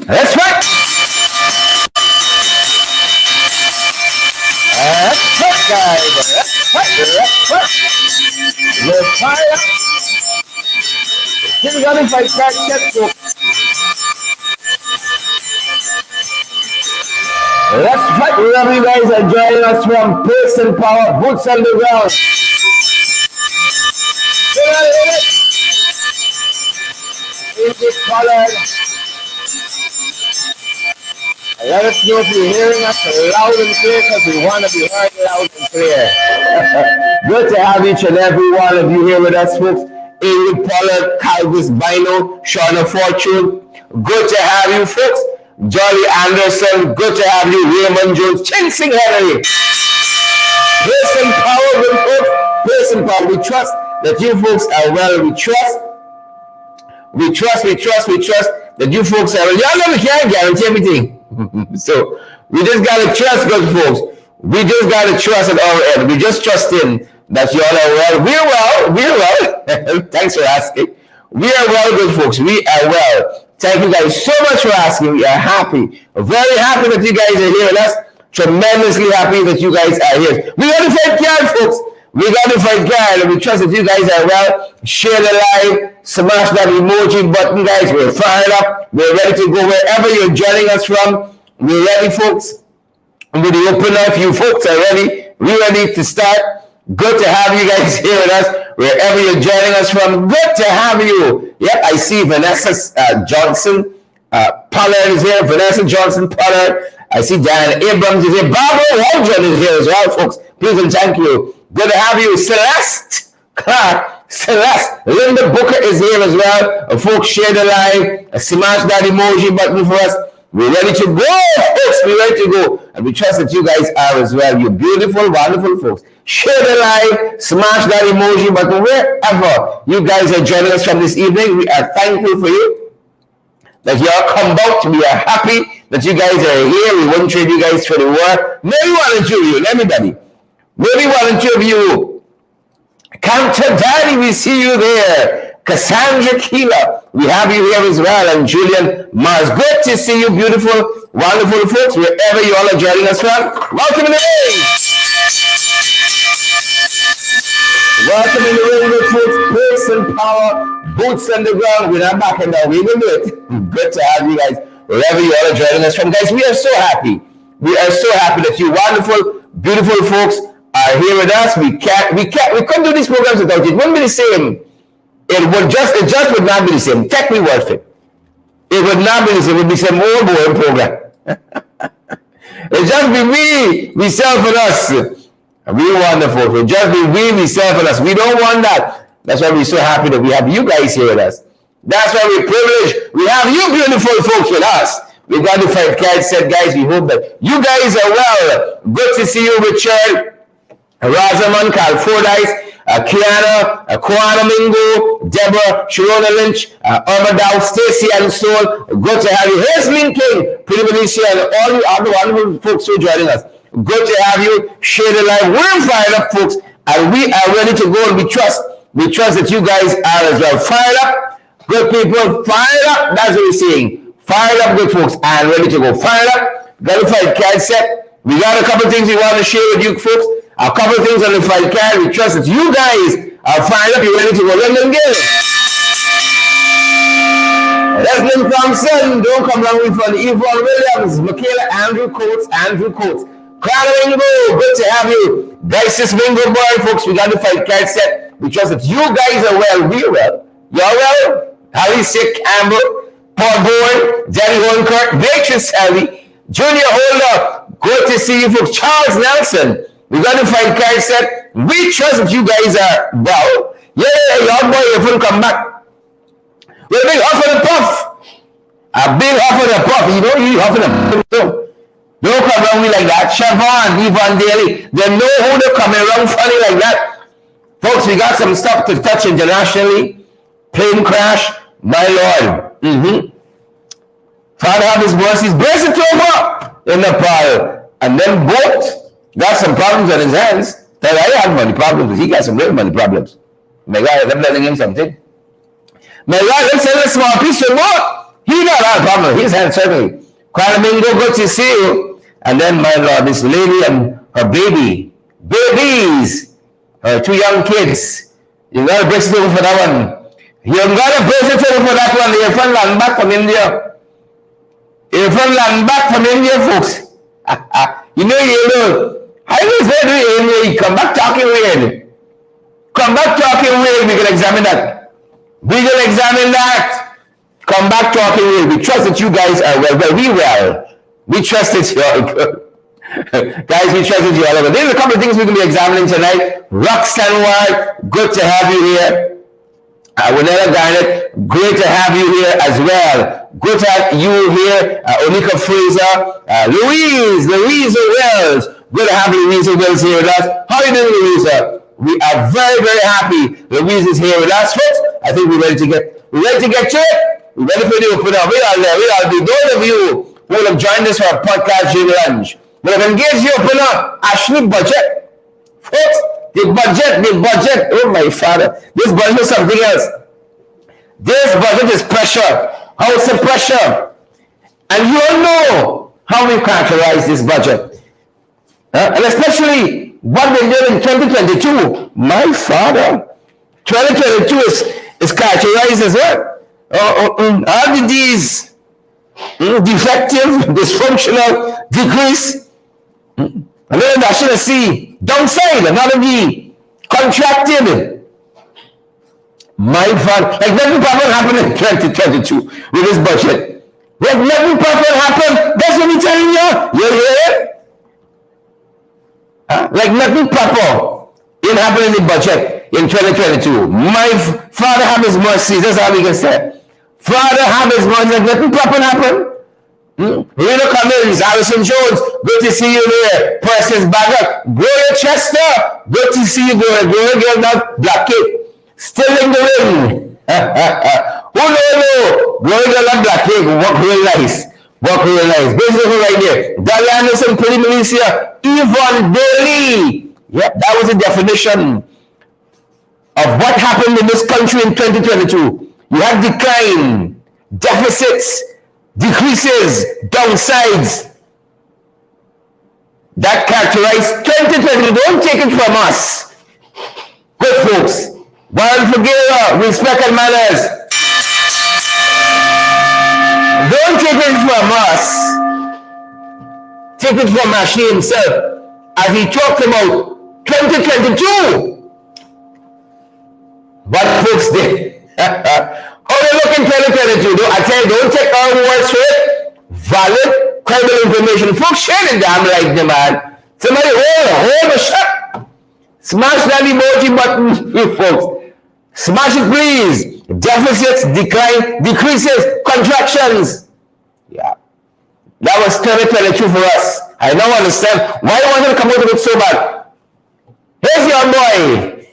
That's right. That's right, guys. That's right. We're fired up. Here we go. If I can't get to. That's right. We love you guys are joining us from Pace and Power, Boots on the Ground. Is colored. Let us know if you're hearing us loud and clear because we want to be heard loud and clear. Good to have each and every one of you here with us, folks. Ingrid Pollard, Calvis Bino, Shauna Fortune. Good to have you, folks. Jolly Anderson. Good to have you, Raymond Jones. Chinsing Henry. Pace and Power, good folks. Pace and Power. We trust that you folks are well. We trust that you folks are well. Y'all never can guarantee everything. So we just gotta trust, good folks. We just gotta trust at our end. We just trust in that y'all are well. We're well. Thanks for asking. We are well, good folks. We are well. Thank you guys so much for asking. We are happy. Very happy that you guys are here with us. Tremendously happy that you guys are here. We got to fight guard, folks. We got to fight guard, and we trust that you guys are well. Share the live. Smash that emoji button, guys. We're fired up. We're ready to go wherever you're joining us from. We're ready, folks. With the open up, you folks are ready. We're ready to start. Good to have you guys here with us. Wherever you're joining us from, good to have you. Yep, I see Vanessa Johnson Pollard is here. Vanessa Johnson Pollard. I see Diana Abrams is here. Barbara Waldron is here as well, folks. Please and thank you. Good to have you. Celeste Clark. Celeste. Linda Booker is here as well. Folks, share the live. Smash that emoji button for us. We're ready to go, folks. We're ready to go. And we trust that you guys are as well. You're beautiful, wonderful folks. Share the live. Smash that emoji button wherever you guys are joining us from this evening. We are thankful for you that you all come out. We are happy that you guys are here. We won't trade you guys for the war. Maybe one or two of you, everybody. Maybe one or two of you. Captain Daddy, we see you there. Cassandra Keeler, we have you here as well. And Julian Mars, good to see you, beautiful, wonderful folks, wherever you all are joining us from. Welcome in the room. Welcome in the room, good folks. Pace and Power, Boots on the Ground. We're not backing down. We will do it. Good to have you guys wherever you all are joining us from. Guys, we are so happy. We are so happy that you wonderful, beautiful folks are here with us. We couldn't do these programs without you. It wouldn't be the same. It just would not be the same. Take me word for it. It would not be the same. It would be some more boring program. It just be we, myself and us. We wonderful. It just be we, myself and us. We don't want that. That's why we're so happy that we have you guys here with us. That's why we're privileged. We have you beautiful folks with us. We got the 5 cards set, guys. We hope that you guys are well. Good to see you, Richard, Rosamond, Carl Fordyce, Kiana, Kwana Mingo, Deborah, Sharona Lynch, Irma Dow, Stacy and Soul. Good to have you. Here's Lynn King, Pretty Benicia, and all you other wonderful folks who are joining us. Good to have you. Share the live. We're fired up, folks, and we are ready to go, and we trust that you guys are as well. Fired up, good people. Fired up. That's what we're saying. Fired up, good folks, and ready to go. Fired up. Got a 5 card set. We got a couple things we want to share with you folks. A couple things on the 5 card. We trust that you guys are fired up. You're ready to go. London Gill. Leslie Thompson. Don't come wrong with from Yvonne Williams. Michaela Andrew Coates. Clara Mingo. Good to have you. Dices Mingo boy, folks. We got the 5 card set. We trust that you guys are well. We're well. You're well. Harry Sick Campbell. Paul Bourne. Danny Holkirk. Beatrice Harry. Junior Holder. Good to see you folks. Charles Nelson. We got the 5 card set. We trust that you guys are well. Yeah, your boy, if you come back. We're a big huff and a puff. A big huff and a puff. You know, you huff and a puff. Don't come around me like that. Siobhan, Yvonne Daly. They know who they're coming around funny like that. Folks, we got some stuff to touch internationally. Plane crash. My Lord. Father have his mercies. Brace it over in Nepal. And then both got some problems on his hands. Tell you, I had money problems. He got some real money problems. My God, I'm letting him something. My God, let's send a small piece of more. He not had a problem. His hand certainly. Kuala Mingo, good to see you. And then, my Lord, this lady and her babies, her two young kids. You got a bracelet over for that one. You got a bracelet over for that one. You're from land back from India. You're from land back from India, folks. You know. I was there doing come back talking weird. Come back talking weird. We can examine that. We can examine that. Come back talking weird. We trust that you guys are well. We trust that you are good. Guys, we trust that you are good. There's a couple of things we're going to be examining tonight. Roxanne Ward, good to have you here. Winella Garnett, great to have you here as well. Good to have you here. Onika Fraser, Louise Wells. Good to have Louisa Wells here with us. How are you doing, Louisa? We are very, very happy Louise is here with us, folks. I think we're ready to get to it. We're ready for the open up. We all do. Those of you who will have joined us for our podcast during lunch, will have engaged the open up. Ashley budget. Folks, the budget. Oh my father. This budget is something else. This budget is pressure. How is the pressure? And you all know how we characterize this budget. And especially what we did in 2022. My father. 2022 is characterized as what? RDDs, defective, dysfunctional, decrease. And then I should see downside, another the contracted. My father, like nothing proper happened in 2022 with this budget. Like nothing proper happened. That's what we're telling you. You hear? Like nothing proper didn't happen in the budget in 2022. My father have his mercy. That's how we can say. Father have his mercy. Nothing proper happened. Reno Cummins, Harrison Jones, good to see you there. Preston Bagger, Gloria Chester, good to see you, Gloria getting that black cake. Still in the ring. Who know? Gloria getting that black cake. Work real nice. Basically right there. Dali Anderson, Pretty Milicia, Yvonne Daly. Yep, that was the definition of what happened in this country in 2022. You had decline, deficits, decreases, downsides. That characterized 2020. Don't take it from us. Good folks. Warren Figueroa, respect and manners. Don't take it from us. Take it from Ashley himself as he talked about 2022. What folks did. How they look in 2022? I tell you, don't take our words for it. Valid, credible information. Folks, share the damn like them, man. Somebody hold a shut. Smash that emoji button, you folks. Smash it, please. Deficits, decline, decreases, contractions. Yeah. That was 2022 for us. I don't understand why you wanted to come out of it so bad. Here's your boy.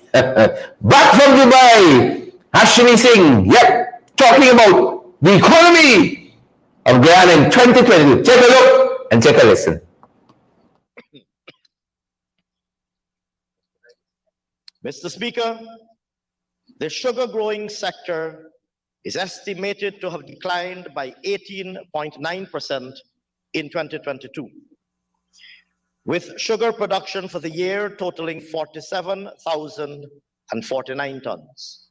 Back from Dubai. Ashwini Singh. Yep. Talking about the economy of Guyana in 2022. Take a look and take a listen. Mr. Speaker, the sugar growing sector is estimated to have declined by 18.9% in 2022, with sugar production for the year totaling 47,049 tons.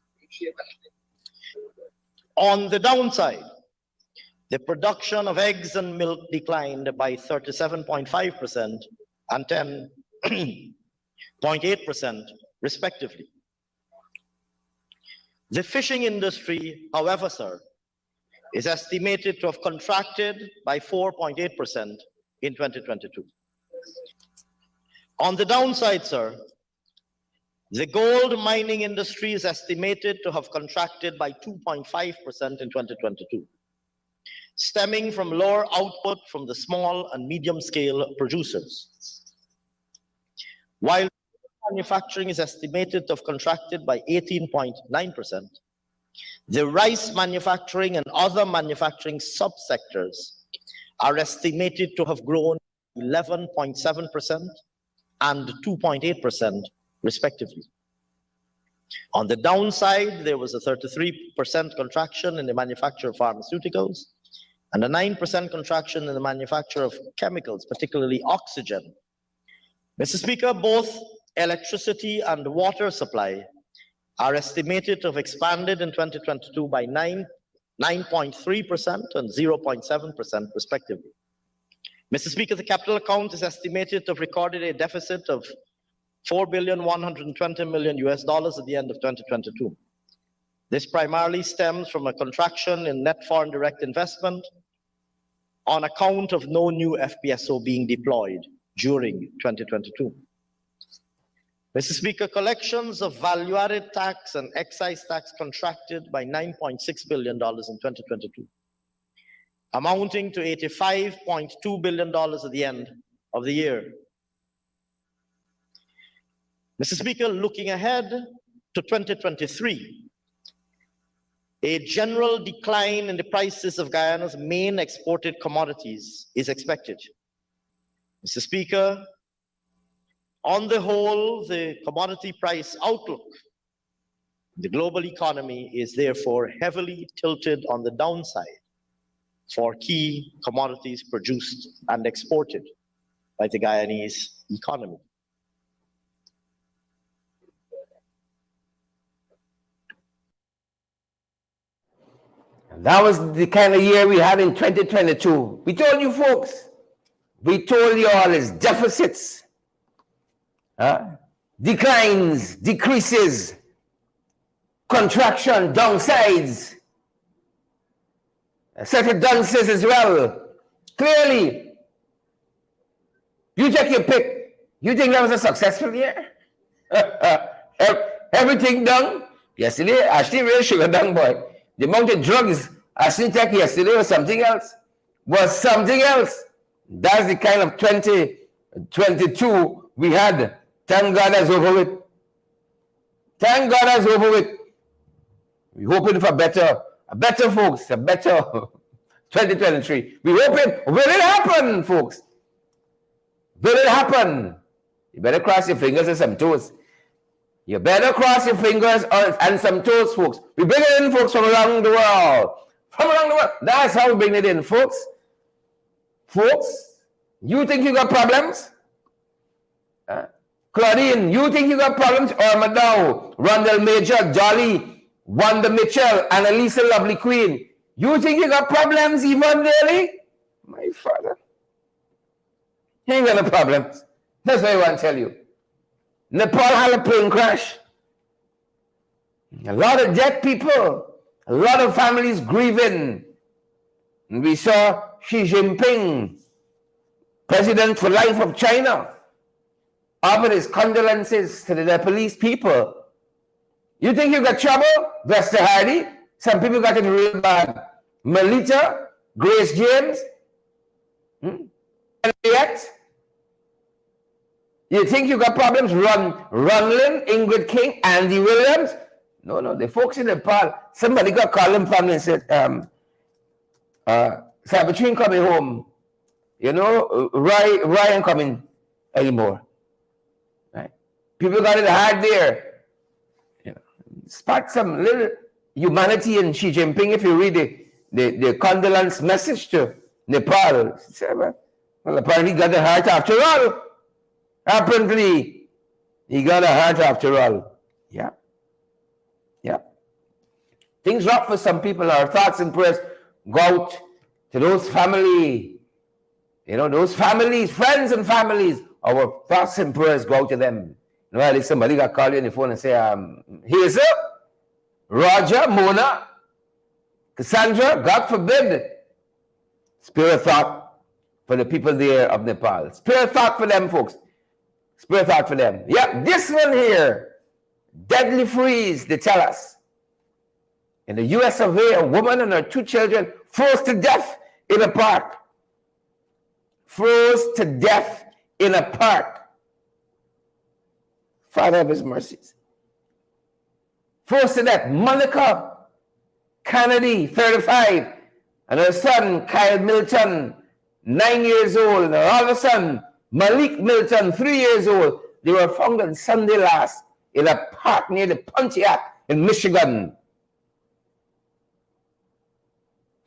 On the downside, the production of eggs and milk declined by 37.5% and 10.8% respectively. The fishing industry, however, sir, is estimated to have contracted by 4.8% in 2022. On the downside, sir, the gold mining industry is estimated to have contracted by 2.5% in 2022, stemming from lower output from the small and medium-scale producers. While manufacturing is estimated to have contracted by 18.9%, the rice manufacturing and other manufacturing subsectors are estimated to have grown 11.7% and 2.8% respectively. On the downside, there was a 33% contraction in the manufacture of pharmaceuticals and a 9% contraction in the manufacture of chemicals, particularly oxygen. Mr. Speaker, both electricity and water supply are estimated to have expanded in 2022 by 9.3% and 0.7% respectively. Mr. Speaker, the capital account is estimated to have recorded a deficit of $4.120 billion at the end of 2022. This primarily stems from a contraction in net foreign direct investment on account of no new FPSO being deployed during 2022. Mr. Speaker, collections of value-added tax and excise tax contracted by $9.6 billion in 2022, amounting to $85.2 billion at the end of the year. Mr. Speaker, looking ahead to 2023, a general decline in the prices of Guyana's main exported commodities is expected. Mr. Speaker, on the whole, the commodity price outlook, the global economy is therefore heavily tilted on the downside for key commodities produced and exported by the Guyanese economy. That was the kind of year we had in 2022. We told you folks, we told you all is deficits, declines, decreases, contraction, downsides, a set of dunces as well. Clearly, you take your pick. You think that was a successful year? Everything done? Yesterday, Ashley really sugar done, boy. The amount of drugs Ashley took yesterday was something else. That's the kind of 2022 we had. Thank God that's over with. Thank God that's over with. We're hoping for better folks, a better 2023. We're hoping, will it happen, folks? Will it happen? You better cross your fingers and some toes. You better cross your fingers and some toes, folks. We bring it in, folks, from around the world. From around the world. That's how we bring it in, folks. Folks, you think you got problems? Claudine, you think you got problems? Or Madao, Rondell Major, Jolly, Wanda Mitchell, Annalisa Lovely Queen. You think you got problems, Yvonne Daly? My father. You ain't got no problems. That's what I want to tell you. Nepal had a plane crash. A lot of dead people. A lot of families grieving. And we saw Xi Jinping, President for life of China, offered his condolences to the Nepalese people. You think you got trouble? Vesta Hardy? Some people got it real bad. Melita, Grace James, Elliot. You think you got problems? Ronlin, Ingrid King, Andy Williams? No, the folks in Nepal, somebody got called them family and said, Sabatrin coming home. You know, Ryan coming anymore. Right? People got it hard there. You know, spot some little humanity in Xi Jinping if you read the condolence message to Nepal. Well, apparently he got a heart after all. Apparently, he got a heart after all. Yeah. Things rough for some people. Our thoughts and prayers go out to those family, those families, friends and families. Our thoughts and prayers go out to them. If somebody got called you on the phone and say, Hazel, Roger, Mona, Cassandra, God forbid. Spare a thought for the people there of Nepal. Spare a thought for them, folks. Spare a thought for them. Yeah, this one here, deadly freeze, they tell us. In the US of A, a woman and her 2 children froze to death in a park. Froze to death in a park. Father of his mercies. Froze to death. Monica Kennedy, 35, and her son, Kyle Milton, 9 years old, and her other son, Malik Milton, 3 years old. They were found on Sunday last in a park near the Pontiac in Michigan.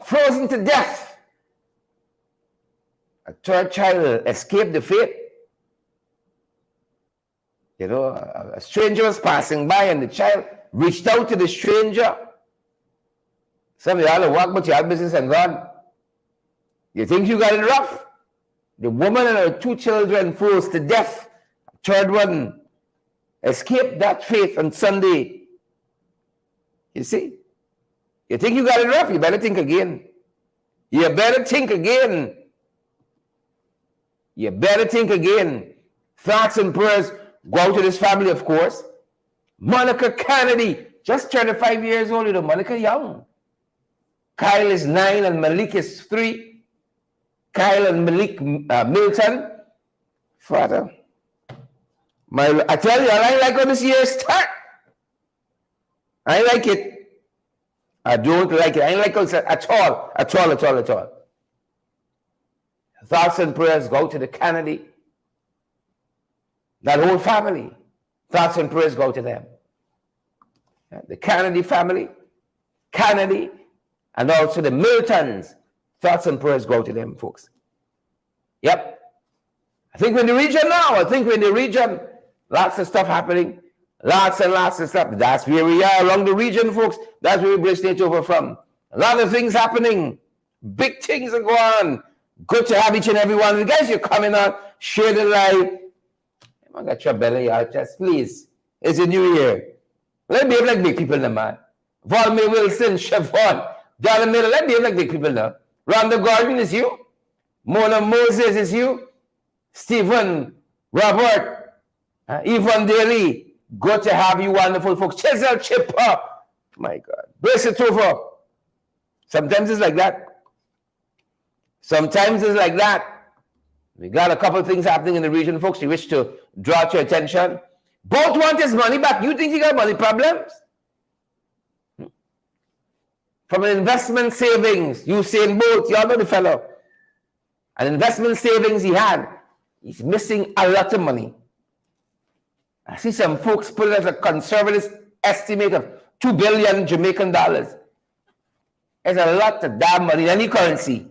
Frozen to death. A third child escaped the fate. You know, a stranger was passing by and the child reached out to the stranger. Some of y'all walk but you have business and gone. You think you got it rough? The woman and her 2 children froze to death. Third one escaped that fate on Sunday. You see? You think you got it rough? You better think again. You better think again. You better think again. Thoughts and prayers go out to this family, of course. Monica Kennedy, just 35 years old, you know, Monica young. Kyle is 9 and Malik is 3. Kyle and Malik Milton. Father, I tell you, I like how this year start. I like it. I don't like it. I don't like how it's at all. Thoughts and prayers go to the Kennedy. That whole family. Thoughts and prayers go to them. The Kennedy family, Kennedy, and also the Miltons. Thoughts and prayers go to them, folks. Yep. I think we're in the region now. Lots of stuff happening. Lots and lots of stuff. That's where we are along the region, folks. That's where we bring state over from. A lot of things happening. Big things are going on. Good to have each and every one of you guys. You're coming on. Share the live. I got your belly out, just please. It's a new year. Let me behave like big people now, man. Volme Wilson, Chevron, Donna Miller, let me behave like big people now. Rhonda Gordon is you. Mona Moses is you. Stephen, Robert, Yvonne Daly. Good to have you, wonderful folks. Chisel Chipper. My God. Brace it over. Sometimes it's like that. We got a couple of things happening in the region, folks. We wish to draw to your attention. Both want his money back. You think he got money problems? From an investment savings, Usain Bolt, y'all know the fellow. An investment savings he had, he's missing a lot of money. I see some folks put it as a conservative estimate of 2 billion Jamaican dollars. It's a lot of damn money in any currency.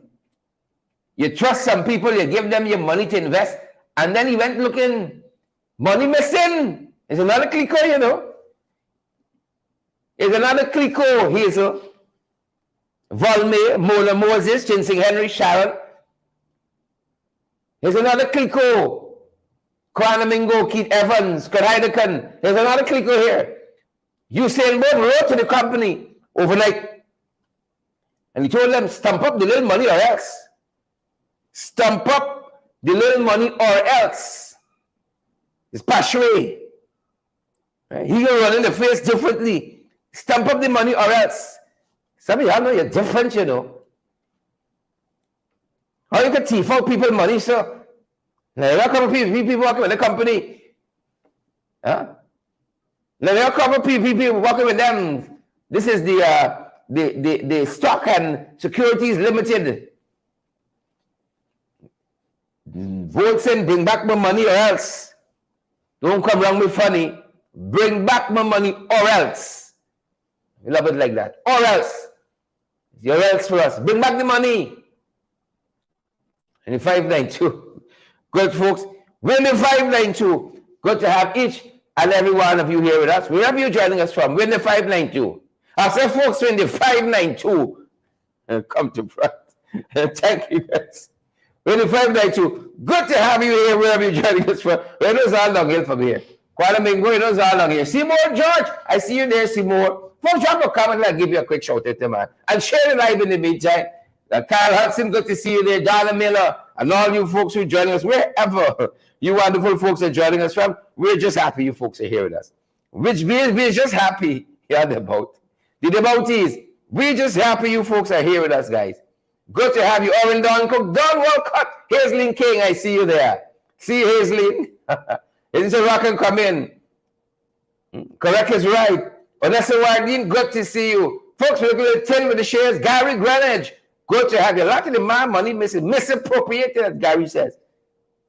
You trust some people, you give them your money to invest, and then he went looking, money missing. It's another Clico, you know. It's another Clico, Hazel, Volme, Mona Moses, Chinsing Henry, Sharon. Here's another Clico. Kwanamingo, Keith Evans, Kurt Heidekan. There's another Clico here. Usain Bolt wrote to the company overnight. And he told them, stump up the little money or else. Stump up the little money or else. It's Pashway. Right? He will run in the face differently. Stump up the money or else. Some of y'all know you're different, you know. How you can thief out people money, sir? Now, there are a couple of people working with the company. Huh? Now, there are a couple of people working with them. This is the Stock and Securities Limited. Vote in, bring back my money or else. Don't come around with funny. Bring back my money or else. We love it like that. Or else. It's your else for us. Bring back the money. And the 592. Good, folks. We're in the 592. Good to have each and every one of you here with us. Wherever you're joining us from, we're in the 592. I say, folks, we're in the 592. Come to front. Thank you, guys. We're in the 592. Good to have you here wherever you're joining us from. We're in all downhill from here. Kwanamingo, it was all down here. Seymour George, I see you there, Seymour. Folks, drop a comment and I'll give you a quick shout out, man. And share the live in the meantime. Kyle Hudson, good to see you there. Donna Miller, and all you folks who are joining us, wherever you wonderful folks are joining us from, we're just happy you folks are here with us. We're just happy. Yeah, the boat. The boat is, we're just happy you folks are here with us, guys. Good to have you. Owen Don Cook, Don Walcott, Hazelin King, I see you there. See you, Hazelin. It's a rock and come in. Correct is right. Odessa Wardine, good to see you. Folks, we're going to 10 with the shares. Gary Greenwich, good to have you. A lot of the man money misappropriated, as Gary says.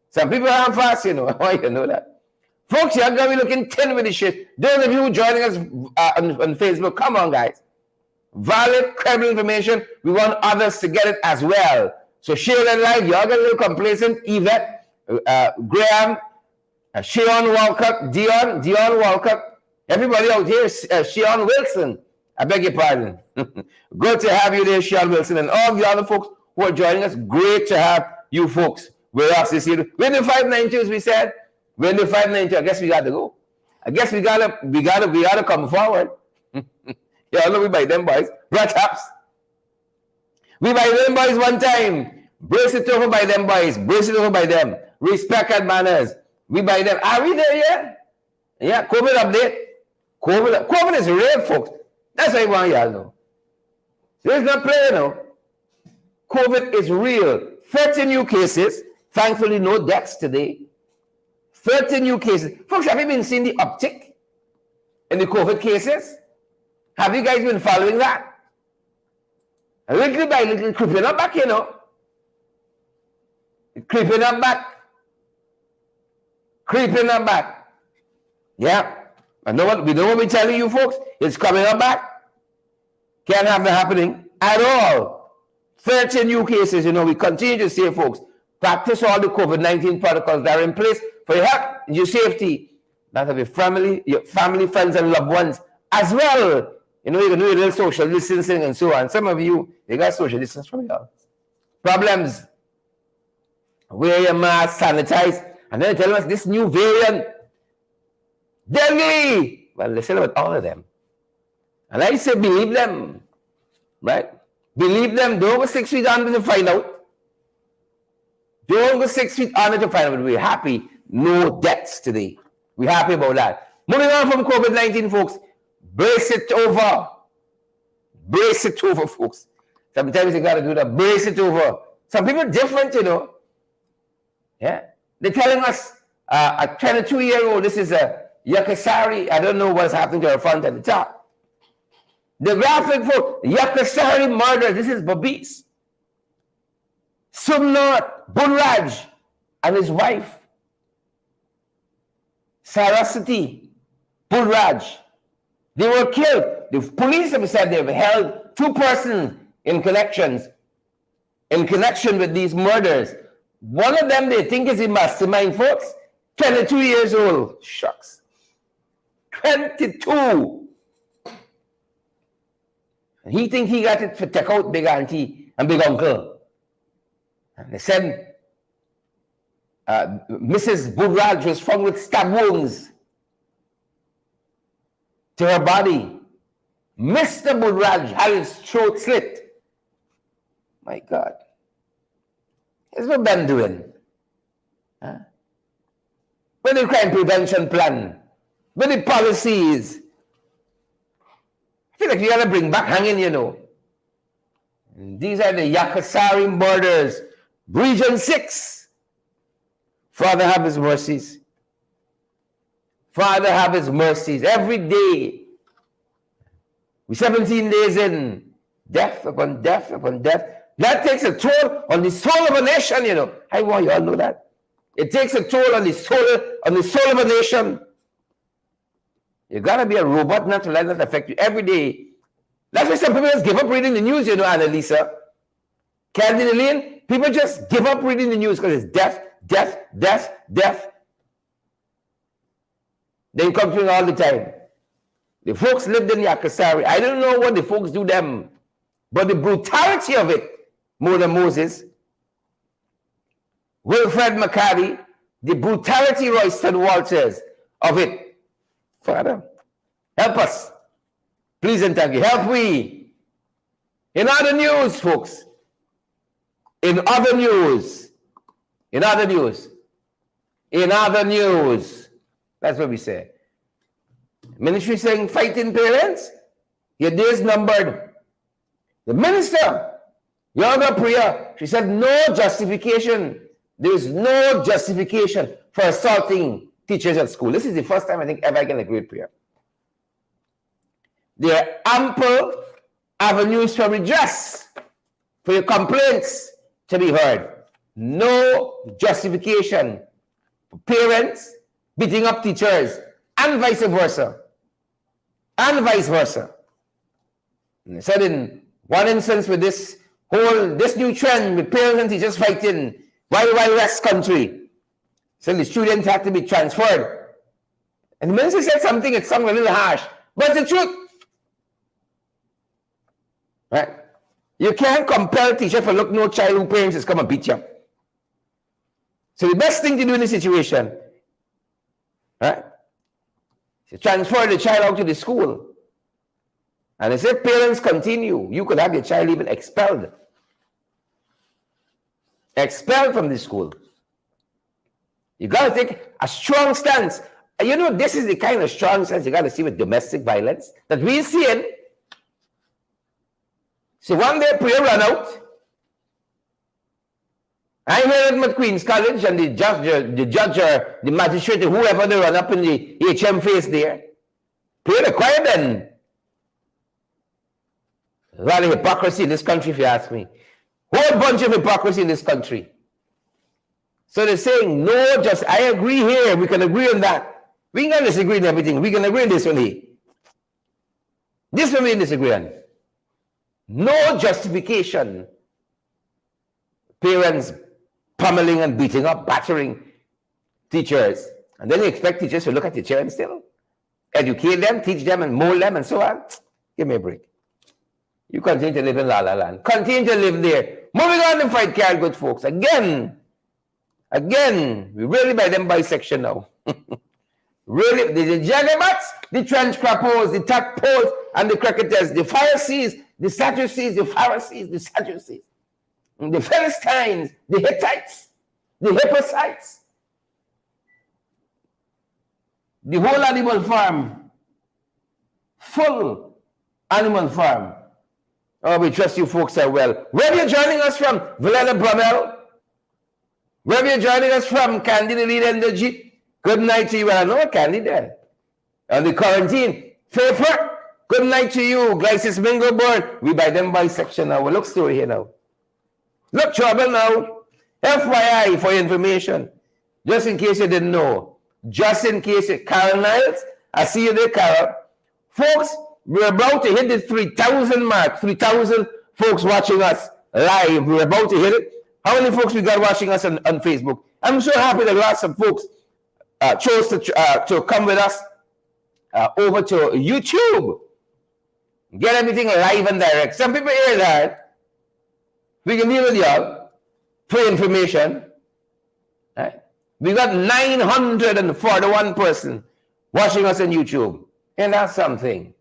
Some people aren't fast, you know. I want you to know that. Folks, you're going to be looking 10 with this shit. Those of you joining us on Facebook, come on, guys. Valid, credible information. We want others to get it as well. So share that live. Y'all get a little complacent. Yvette, Graham, Sean Walcott, Dion Walcott. Everybody out here, Sean Wilson. I beg your pardon. Good to have you there, Sean Wilson. And all the other folks who are joining us. Great to have you folks with us this year. We're in the 592, as we said. We're in the 592. I guess we got to go. I guess we gotta come forward. Yeah, look, we buy them boys. Perhaps. We buy them boys one time. Brace it over by them boys. Brace it over by them. Respect and manners. We buy them. Are we there yet? Yeah, COVID update. COVID is real, folks. That's what I want y'all to know. There's no play, COVID is real. 30 new cases. Thankfully, no deaths today. 30 new cases. Folks, have you been seeing the uptick in the COVID cases? Have you guys been following that? Little by little, creeping up back, Creeping up back. Creeping up back. Yeah. We know what we're telling you, folks. It's coming up back. Can't have that happening at all. 30 new cases, we continue to say, folks, practice all the COVID-19 protocols that are in place for your health and your safety. That of your family, friends, and loved ones as well. You can do a little social distancing and so on. Some of you, they got social distance from y'all. Problems. Wear your mask, sanitize, and then tell us this new variant. Deadly! Well, listen about all of them. And I say believe them. Right? Believe them. Don't go 6 feet under to find out. Don't go 6 feet under to find out. We're happy. No deaths today. We're happy about that. Moving on from COVID-19, folks. Brace it over. Brace it over, folks. Sometimes you got to do that. Brace it over. Some people different, Yeah. They're telling us a 22-year-old, this is a Yakasari. I don't know what's happening to her front and the top. The graphic for Yakasari murder. This is Babis. Sumnath Bunraj and his wife, Saraswati Bunraj. They were killed. The police have said they've held 2 persons in connection with these murders. One of them they think is a mastermind, folks. 22 years old. Shucks. 22. And he think he got it for take out big auntie and big uncle. And they said Mrs. Bunraj was found with stab wounds to her body. Mr. Bunraj had his throat slit. My God. Here's what Ben doing. Huh? With the crime prevention plan, with the policies. I feel like you gotta bring back hanging, And these are the Yakasari murders. Region 6. Father, have his mercies. Father, have his mercies. Every day. We're 17 days in. Death upon death upon death. That takes a toll on the soul of a nation, I want you all to know that. It takes a toll on the soul of a nation. You gotta be a robot not to let that affect you every day. That's why some people just give up reading the news, Annalisa. Candy Lane, people just give up reading the news because it's death, death, death, death. They come to me all the time. The folks lived in Yakasari. I don't know what the folks do them, but the brutality of it, more than Moses, Wilfred McCarty, the brutality, Royston Walters of it. Father, help us. Please and thank you. Help we. In other news, folks. In other news. That's what we say. Ministry saying fighting parents, your days numbered. The minister, Yoga Priya, she said no justification. There is no justification for assaulting teachers at school. This is the first time I think ever I can agree with Priya. There are ample avenues for redress, for your complaints to be heard. No justification for parents beating up teachers, and vice versa. And vice versa. And they said in one instance with this new trend with parents and teachers fighting, Wild West country, so the students had to be transferred. And the minister said something, it sounded a little harsh, but it's the truth. Right? You can't compel a teacher for look no child who parents is come and beat you. So the best thing to do in this situation, right, is to transfer the child out to the school. And if parents continue, you could have your child even expelled. Expelled from the school. You got to take a strong stance. You know, this is the kind of strong stance you got to see with domestic violence that we're seeing. So one day prayer run out. I heard at Queen's College and the judge or the magistrate or whoever they run up in the HM face there. Prayer the choir then. A lot of hypocrisy in this country, if you ask me. Whole bunch of hypocrisy in this country. So they're saying, no, just I agree here. We can agree on that. We can disagree on everything. We can agree on this one here. This one we disagree on. No justification. Parents pummeling and beating up, battering teachers. And then you expect teachers to look at the children still? Educate them, teach them, and mold them, and so on? Give me a break. You continue to live in La La Land. Continue to live there. Moving on to fight Carl, good folks. Again, we really by them bisection now. Really, the Jagabots, the trench crappos, the tadpoles, and the cricketers, the Pharisees, the Sadducees, the Pharisees, the Sadducees, the Philistines, the Hittites, the Hippocytes, the whole animal farm, full animal farm. Oh, we trust you folks are well. Where are you joining us from? Villena Bromel? Where are you joining us from? Candy the leader in the Jeep. Good night to you. Well, I know Candy there. On the quarantine. Favorite. Good night to you. Glycis Mingo Board. We by them bisection now. Well, look story here now. Look trouble now. FYI for your information. Just in case you didn't know. Just in case you, Carol Niles, I see you there, Carol. Folks, we're about to hit the 3,000 mark. 3,000 folks watching us live. We're about to hit it. How many folks we got watching us on Facebook? I'm so happy that lots of folks chose to come with us over to YouTube. Get everything live and direct. Some people hear that. We can deal with y'all for information. Right? We got 941 person watching us on YouTube. And that's something.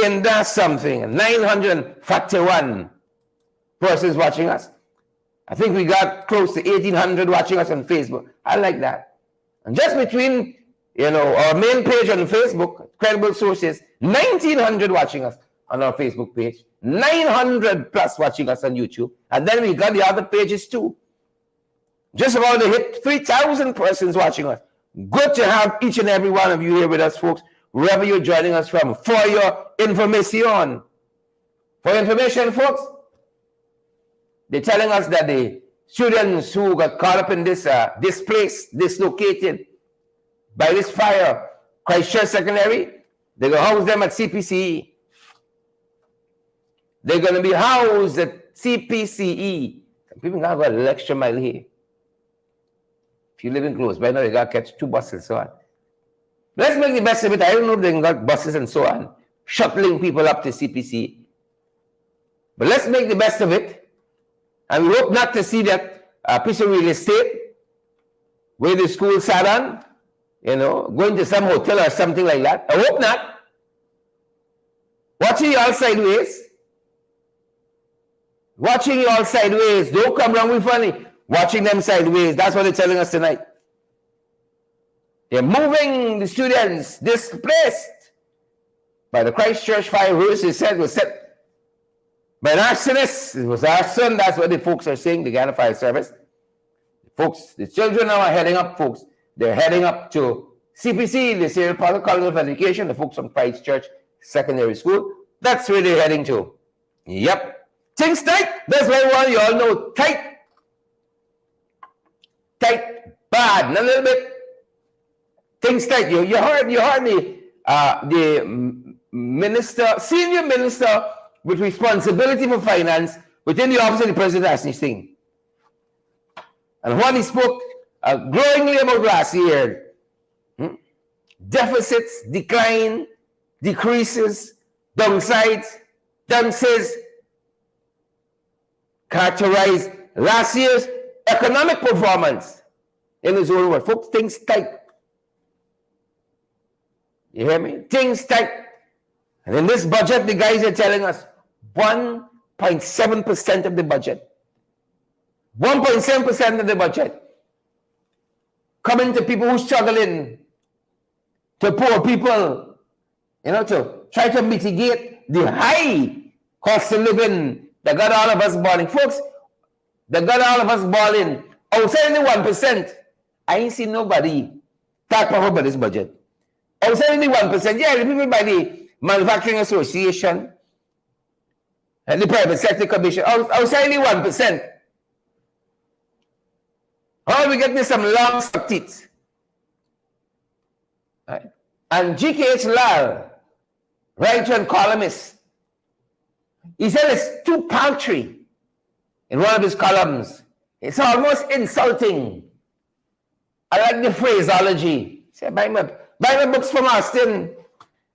And that's something. 941 persons watching us. I think we got close to 1,800 watching us on Facebook. I like that. And just between, our main page on Facebook, Credible Sources, 1,900 watching us on our Facebook page, 900 plus watching us on YouTube. And then we got the other pages too. Just about to hit 3,000 persons watching us. Good to have each and every one of you here with us, folks, wherever you're joining us from, for your information. For information, folks, they're telling us that the students who got caught up in this dislocated by this fire, Christchurch Secondary, they're going to house them at CPCE. They're going to be housed at CPCE. Some people now got an extra mile here. If you live in close by now, you got to catch 2 buses and so on. Let's make the best of it. I don't know if they got buses and so on, shuttling people up to CPCE. But let's make the best of it. And we hope not to see that piece of real estate where the school sat on, going to some hotel or something like that. I hope not. Watching you all sideways. Watching you all sideways. Don't come wrong with funny. Watching them sideways. That's what they're telling us tonight. They're moving the students displaced by the Christchurch fire rules. They said was set by an arsonist. It was arson. That's what the folks are saying, the Ghana Fire Service. Folks, the children now are heading up, folks. They're heading up to CPC, the Cyril Parker College of Education, the folks from Christchurch Secondary School. That's where they're heading to. Yep. Things tight. That's why one you all know. Tight. Tight. Bad. And a little bit. Things tight. You heard the minister, senior minister with responsibility for finance within the office of the president asked this thing. And when he spoke glowingly about last year, deficits, decline, decreases, downsides, says characterized last year's economic performance in his own word. Folks, things tight. You hear me? Things tight. And in this budget, the guys are telling us 1.7% of the budget. 1.7% of the budget coming to people who are struggling, to poor people, to try to mitigate the high cost of living that got all of us balling. Folks, that got all of us balling. Outside the 1%, I ain't seen nobody talk about this budget. Outside the 1%, yeah, the people by the Manufacturing Association and the Private Sector Commission, outside the 1%. How we get this some long teeth? Right? And G.K.H. Lal, writer and columnist, he said it's too paltry in one of his columns. It's almost insulting. I like the phraseology. He said, buy my books from Austin.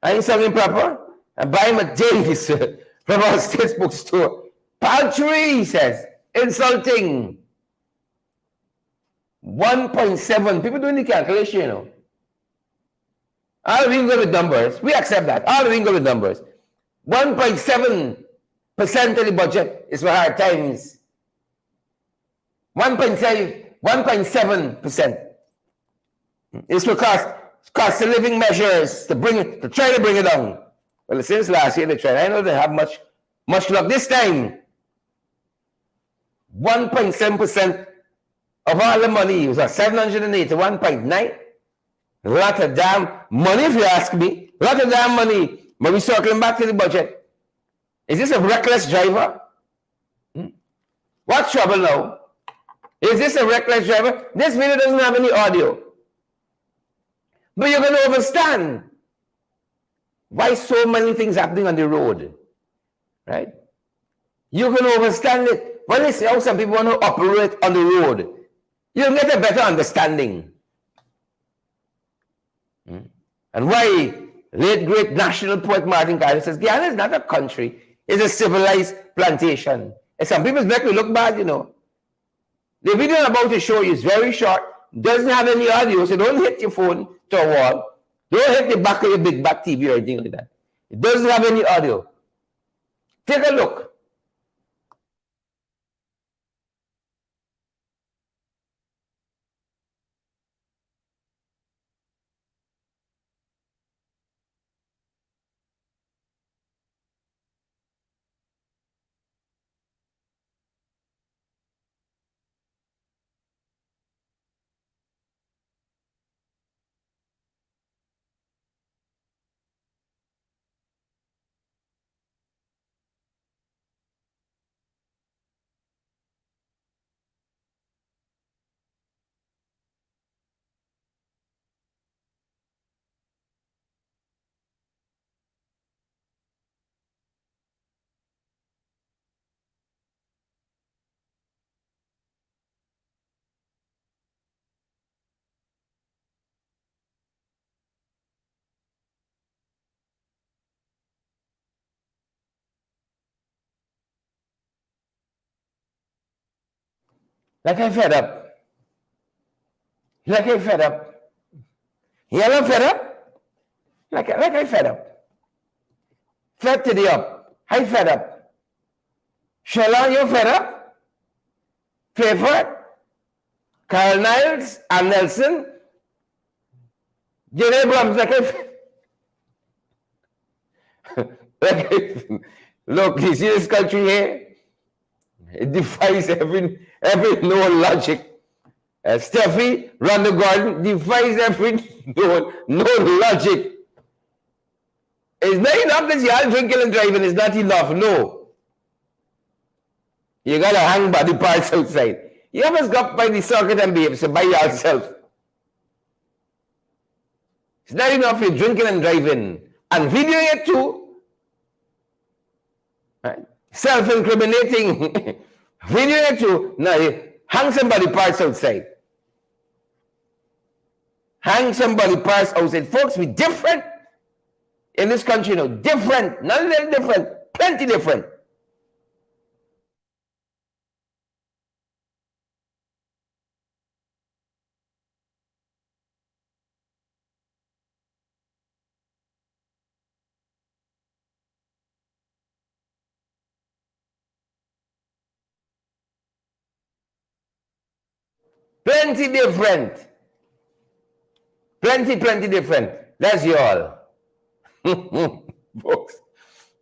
I ain't something proper. And buy my Davis from Austin's bookstore. Paltry, he says. Insulting. 1.7. People doing the calculation, All of you go with numbers. We accept that. All of you go with numbers. 1.7% of the budget is for hard times. 1.7% is for cost of living measures to try to bring it down. Well, since last year they tried. I know they have much luck this time. 1.7% of all the money was 781.9. A lot of damn money, if you ask me. A lot of damn money. But we're circling back to the budget. Is this a reckless driver? What's trouble now? Is this a reckless driver? This video doesn't have any audio. But you're going to understand why so many things happening on the road. Right? You're going to understand it. When they say how some people want to operate on the road, you'll get a better understanding. And why late great national poet Martin Carter says, Guyana is not a country, it's a civilized plantation. And some people make me look bad, The video I'm about to show you is very short, doesn't have any audio, so don't hit your phone to a wall. Don't hit the back of your big back TV or anything like that. It doesn't have any audio. Take a look. Like I'm fed up. Like I'm fed up. Yeah, I'm fed up. Like I'm fed up. Fed to the up. I'm fed up. Sheila, you're fed up? Favorite? Carl Niles and Nelson? Jay Abrams, look, you see this country here? It defies every known logic. Steffi, Rhonda Gordon, defies every known logic. It's not enough that y'all drinking and driving. It's not enough, no. You gotta hang body parts outside. You ever got by the circuit and be able to buy yourself. It's not enough you're drinking and driving and videoing it too. Right? Self-incriminating. Videoing it too. Now you hang somebody parts outside. Hang somebody parts outside. Folks, we different in this country now. Different. Not a little different. Plenty different. Plenty different. Plenty different. That's you all. Folks.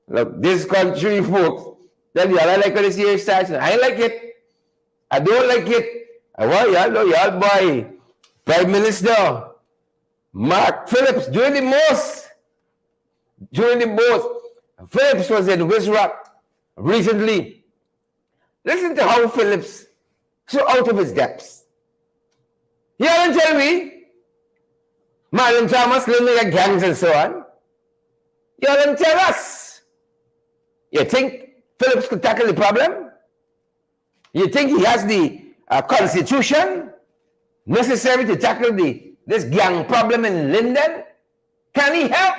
Look, this country, folks. Tell you all, I like what this year starts. I like it. I don't like it. I want y'all know y'all boy. Prime Minister Mark Phillips doing the most. Doing the most. Phillips was in Wisrock recently. Listen to how Phillips so out of his depths. You haven't tell me Marlon Thomas living at gangs and so on. You haven't tell us. You think Phillips could tackle the problem? You think he has the constitution necessary to tackle this gang problem in Linden? Can he help?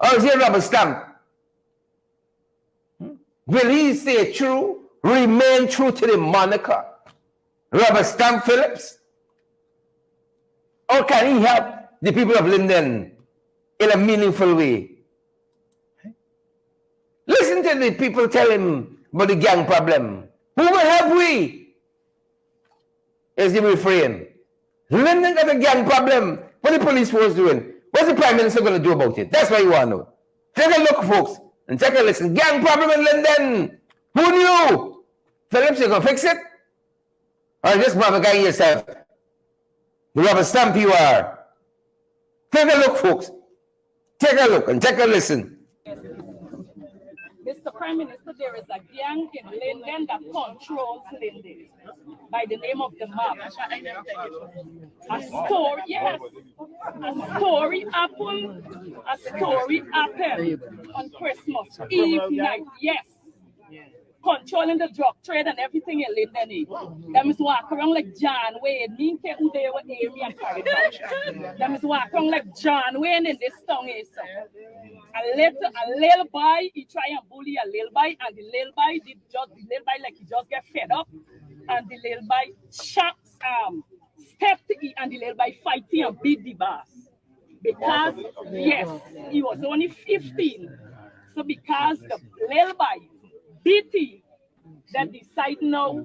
Or is he a rubber stamp? Will he stay true, remain true to the moniker? Rubber stamp Phillips? Or can he help the people of Linden in a meaningful way? Listen to the people tell him about the gang problem. Who will help we? Is the refrain. Linden got a gang problem. What the police force doing? What's the Prime Minister going to do about it? That's what you want to know. Take a look, folks, and take a listen. Gang problem in Linden. Who knew? Phillips, you going to fix it? Or just propaganda yourself? You have a stamp you are. Take a look, folks. Take a look and take a listen. Mr. Prime Minister, there is a gang in Linden that controls Linden by the name of the Mob. A story, yes. A story happened on Christmas Eve night, yes. Controlling the drug trade and everything in Linden. Them is walk around like John Wayne. Me and who they were Amy and Carrie. Them is walk around like John Wayne in this town. A little boy, he try and bully a little boy, and the little boy like he just get fed up, and the little boy stepped in, and the little boy fight him and beat the boss. Because yes, he was only 15. So because the little boy beat him, they decide now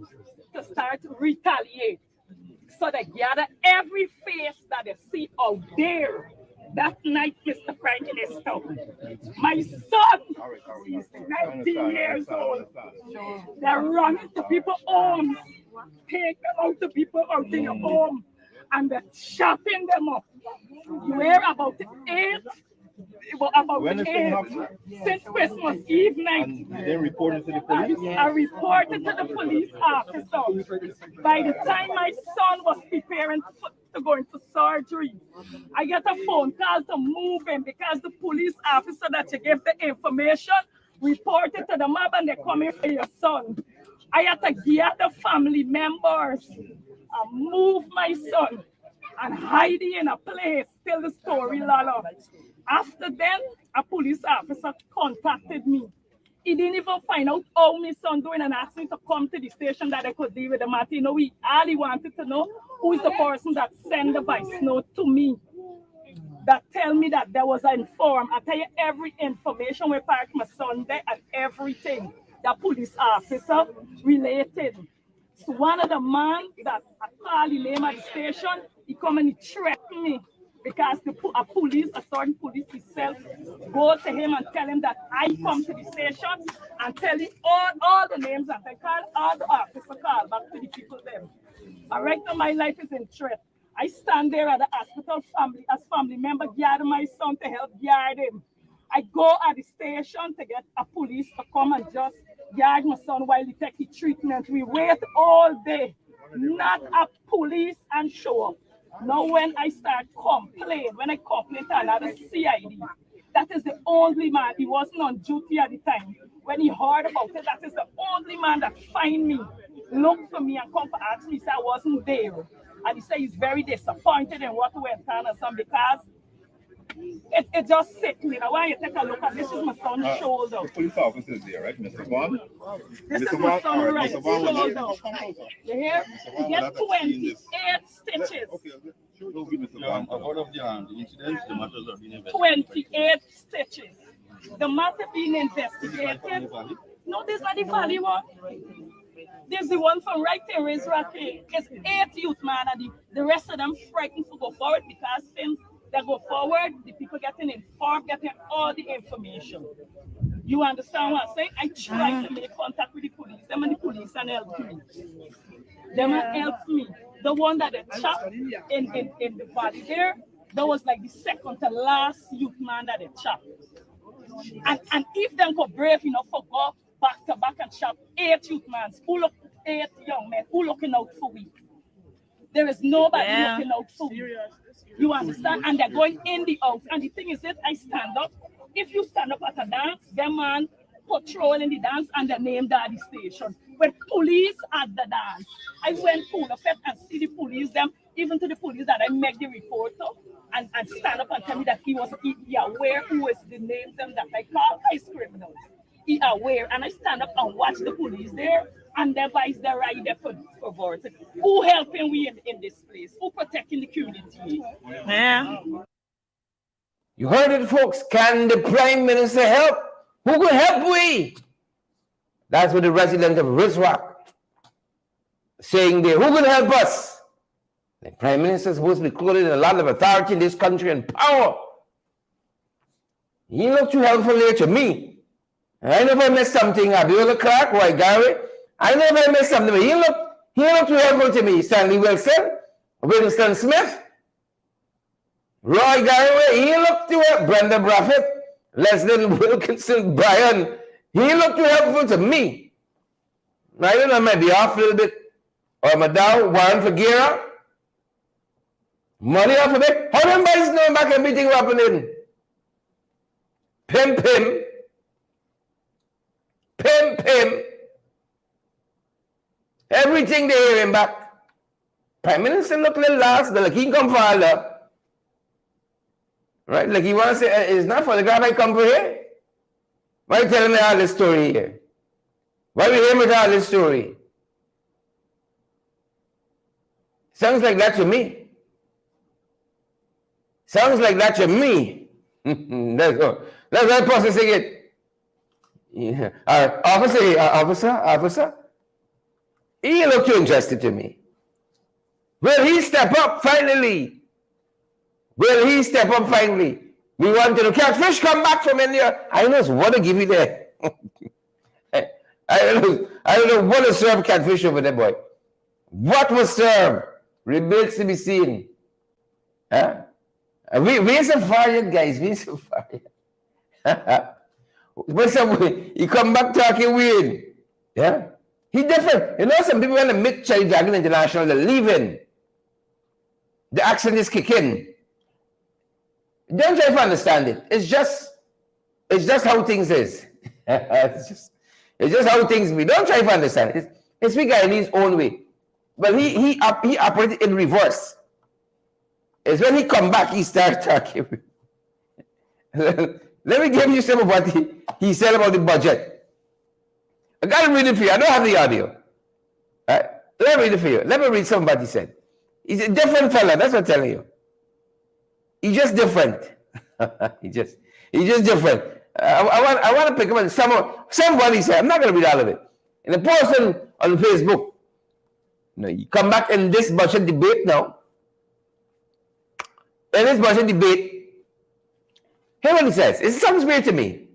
to start retaliate. So they gather every face that they see out there. That night, Mr. Prime Minister, my son, he's 19 years old. They're running to people's homes, take them out to people out in your home, and they're chopping them up. You hear about 8? Since Christmas Eve night. And they reported to the police? I reported to the police officer. By the time my son was preparing to go into surgery, I got a phone call to move him because the police officer that you gave the information reported to the mob and they're coming for your son. I had to gather family members and move my son and hide him in a place till the story lull. After then, a police officer contacted me. He didn't even find out how my son doing and asked me to come to the station that I could deal with the matter. You know, all he wanted to know who is the person that sent the voice note to me that tell me that there was an inform. I tell you every information we parked my son there and everything. The police officer related. So one of the man that I called his name at the station, he come and he threatened me. Because a certain police himself go to him and tell him that I come to the station and tell him all the names that I call, all the officers call back to the people them. And right now my life is in threat. I stand there at the hospital as family member, gather my son to help guard him. I go at the station to get a police to come and just guard my son while he take the treatment. We wait all day, not a police and show up. Now when I start when I complain to another CID, that is the only man, he wasn't on duty at the time. When he heard about it, that is the only man that find me, look for me and come to ask me, say I wasn't there. And he said he's very disappointed in what went on and some because it just sick me. Now, when you take a look at this is my son's shoulder. The police officer is there, right? Mr. Vaughn? This Mr. is my Vaughn? son's All right, right Mr. Vaughn, will you- shoulder. You hear? He gets 28 stitches. Okay, show me Mr. Vaughn. Out of the incident, the matters are being investigated. 28 stitches. The matter being investigated. No, this is not the Valley one. This is the one from right there, Israel. It's 8 youth, man, and the rest of them frightened to go forward because since they go forward, the people getting informed, getting all the information. You understand what I'm saying? I tried to make contact with the police. Them and the police and helped me. Them and helped me. The one that they chopped in the valley there, that was like the second to last youth man that they chopped. And if them go brave enough for go back to back and chop 8 youth men, who look 8 young men who looking out for we. There is nobody looking out for we. You understand? And they're going in the house. And the thing is that I stand up. If you stand up at a dance, them man patrolling the dance and the name Daddy Station. When police at the dance, I went to the fest and see the police, them, even to the police that I make the report to, and stand up and tell me that he aware who is the names them that I call ice criminals. He aware, and I stand up and watch the police there, and they vice the right there for votes. Who helping we in this place? Who protecting the community? Yeah. You heard it, folks. Can the Prime Minister help? Who can help we? That's what the resident of Rizrock saying there. Who can help us? The Prime Minister is supposed to be clothed in a lot of authority in this country and power. He looked too helpful there to me. I never missed something. Abiola Clark, Roy Gary. I never missed something. But he looked too helpful to me. Stanley Wilson, Winston Smith, Roy Gary. He looked too helpful. Brenda Braffett, Leslie Wilkinson, Brian. He looked too helpful to me. I don't know, I might be off a little bit. Or Madao, Warren Figuera. Money off a bit. How them boys know back everything happening? Pim. Everything they hear him back. Prime Minister look little last, like he come father. Right? Like he wants to say, it's not for the God I come for here. Why are you telling me all this story here? Why we hear me all this story? Sounds like that to me. Sounds like that to me. That's why processing it. Yeah. Officer. He looked too interested to me. Will he step up finally? We want to know. Catfish come back from India. I know what to give you there. I don't know what to serve catfish over there, boy. What was served remains to be seen. Huh? We so far yet, guys. We so far yet. But some he come back talking weird. Yeah? He different. You know, some people when they meet Charlie Dragon International, they're leaving. The accent is kicking. Don't try to understand it. It's just how things is. it's just how things be. Don't try to understand it. It's speak in his own way. But he operated in reverse. It's when he come back, he start talking. Let me give you some of what he said about the budget. I gotta read it for you. I don't have the audio. All right? Let me read it for you. Let me read some of what he said. He's a different fella, that's what I'm telling you. He's just different. He's just different. I want to pick up on somebody said, I'm not going to read all of it. In a post on Facebook, you come back in this budget debate now. In this budget debate, hear what he says. It sounds weird to me.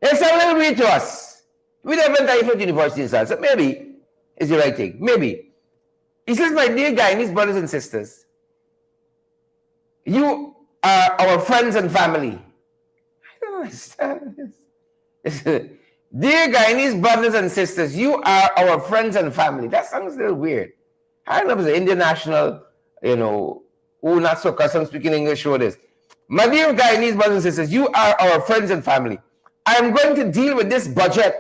It sounds a little weird to us. We never went to different universities, so maybe it's the right thing. Maybe. He says, my dear Guyanese brothers and sisters, you are our friends and family. I don't understand this. Dear Guyanese brothers and sisters, you are our friends and family. That sounds a little weird. I don't know if it's an Indian national, who not so accustomed speaking English show this. My dear Guyanese brothers and sisters, you are our friends and family. I am going to deal with this budget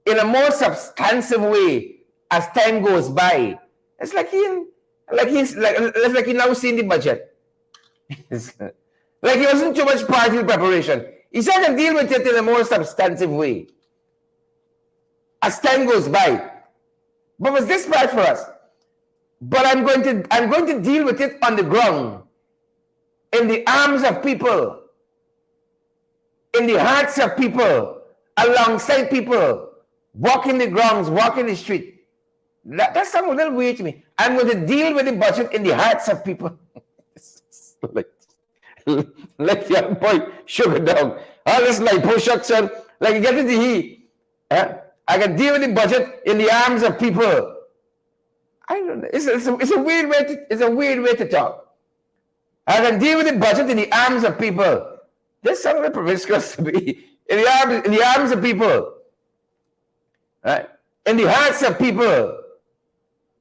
in a more substantive way as time goes by. It's like he's now seeing the budget. Like he wasn't too much part of the preparation. He said to deal with it in a more substantive way as time goes by. But was this part for us? But I'm going to deal with it on the ground, in the arms of people, in the hearts of people, alongside people, walking the grounds, walking the street. That sounds a little weird to me. I'm going to deal with the budget in the hearts of people. like young boy, sugar dog. All this like push action, like you get into the heat. I can deal with the budget in the arms of people. I don't know. It's a weird way to, it's a weird way to talk. I can deal with the budget in the arms of people. This sounds like promiscuous to me. In the arms of people. Right? In the hearts of people.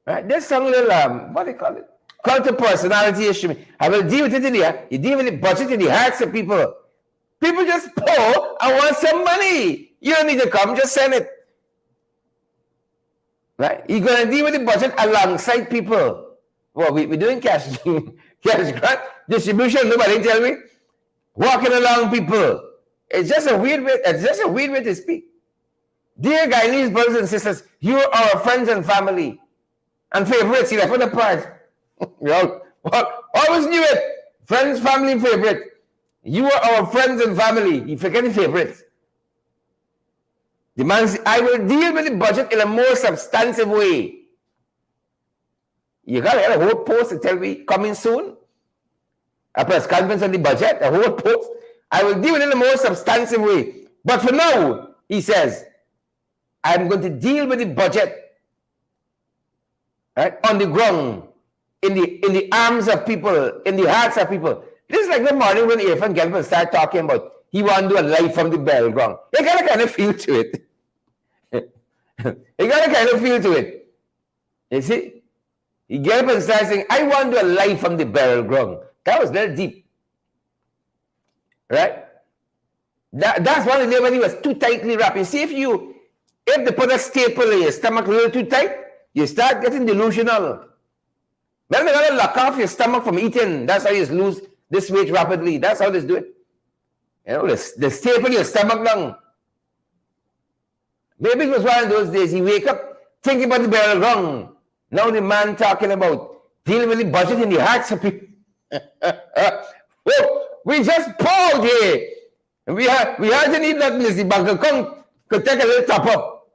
Right? There's some little what do you call it? Cult of personality issue. I will deal with it in the you deal with the budget in the hearts of people. People just poor and want some money. You don't need to come, just send it. Right? You're gonna deal with the budget alongside people. Well, we're doing cash grant distribution, nobody tell me. Walking along people. It's just a weird way, to speak. Dear Guyanese brothers and sisters, you are our friends and family. And favorites, you left on the part. Always knew it. Friends, family, favorite. You are our friends and family. You forget the favorites. The man says, I will deal with the budget in a more substantive way. You got a whole post to tell me coming soon. A press conference on the budget, a whole post. I will deal with it in a more substantive way. But for now, he says, I'm going to deal with the budget, right, on the ground, in the arms of people, in the hearts of people. This is like the morning when Irfan Gelman started talking about he want to do a live from the bell ground. You got a kind of feel to it. You got a kind of feel to it. You see? He get up and started saying, I want to do a live from the barrel ground. That was very deep. Right? That's one of the when he was too tightly wrapped. You see, if they put a staple in your stomach a little too tight, you start getting delusional. Then they gotta lock off your stomach from eating. That's how you lose this weight rapidly. That's how they do it. You know, they staple your stomach down. Maybe it was one of those days he wake up thinking about the barrel ground. Now the man talking about dealing with the budget in the hearts of people. Well, we just poured here. We hardly need nothing. It's the bank account could take a little top up.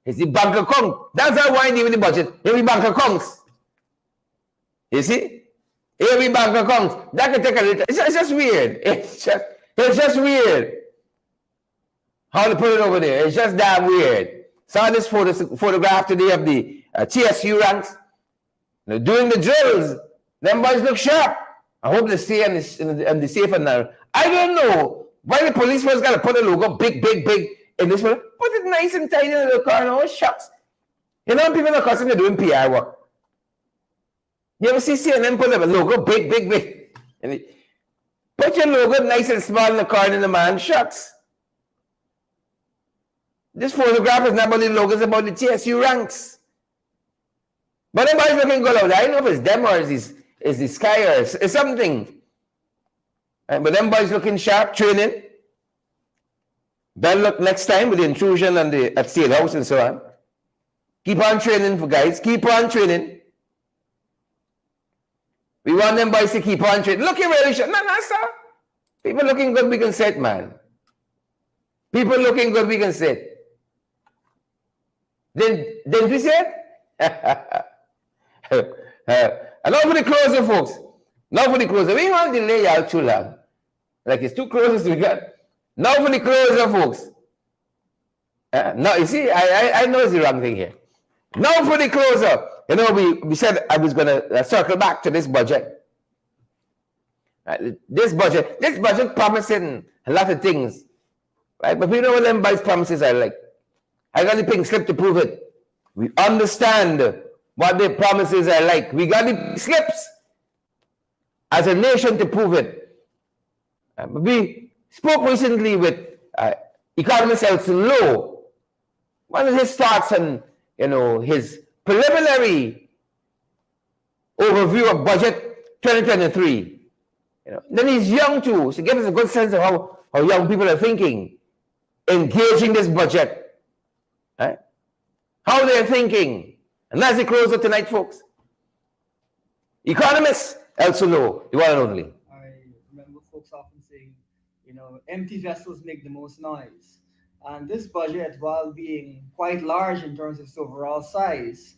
It's the bank account. That's how why deal with the budget. Every bank accounts. You see? Every bank account. That could take a little. It's just weird. It's just weird. How to put it over there. It's just damn weird. Saw this photograph today of the TSU ranks. They're doing the drills. Them boys look sharp. I hope they stay in the safe and now. I don't know why the police first got to put a logo big in this one. Put it nice and tiny in the car. No shucks. You know, people are accustomed to doing PR work. You ever see CNN put a logo big? And put your logo nice and small in the car and the man shucks. This photograph is not about the logo, it's about the TSU ranks. But everybody's looking good out. I don't know if it's them or it's the sky or it's something. But them boys looking sharp, training. Better look next time with the intrusion and at State House and so on. Keep on training for guys. Keep on training. We want them boys to keep on training. Looking really sharp. No, sir. People looking good, we can say it, man. People looking good, we can say it. Didn't we say it? And now for the closer, folks. Now for the closer. We want to delay y'all too long. Like it's too close we got. Now for the closer, folks. No, you see, I know it's the wrong thing here. Now for the closer. You know, we said I was going to circle back to this budget. This budget promising a lot of things. Right? But we know what them boys' promises are like. I got the pink slip to prove it. We understand what the promises are like. We got the slips. as a nation to prove it. We spoke recently with economist Elson Lowe. One of his thoughts on, his preliminary overview of budget 2023. Then he's young too, so give us a good sense of how young people are thinking, engaging this budget, right? How they're thinking. And that's the close of tonight, folks. Economist Elson Lowe, the one and only. I remember folks often saying, empty vessels make the most noise. And this budget, while being quite large in terms of its overall size,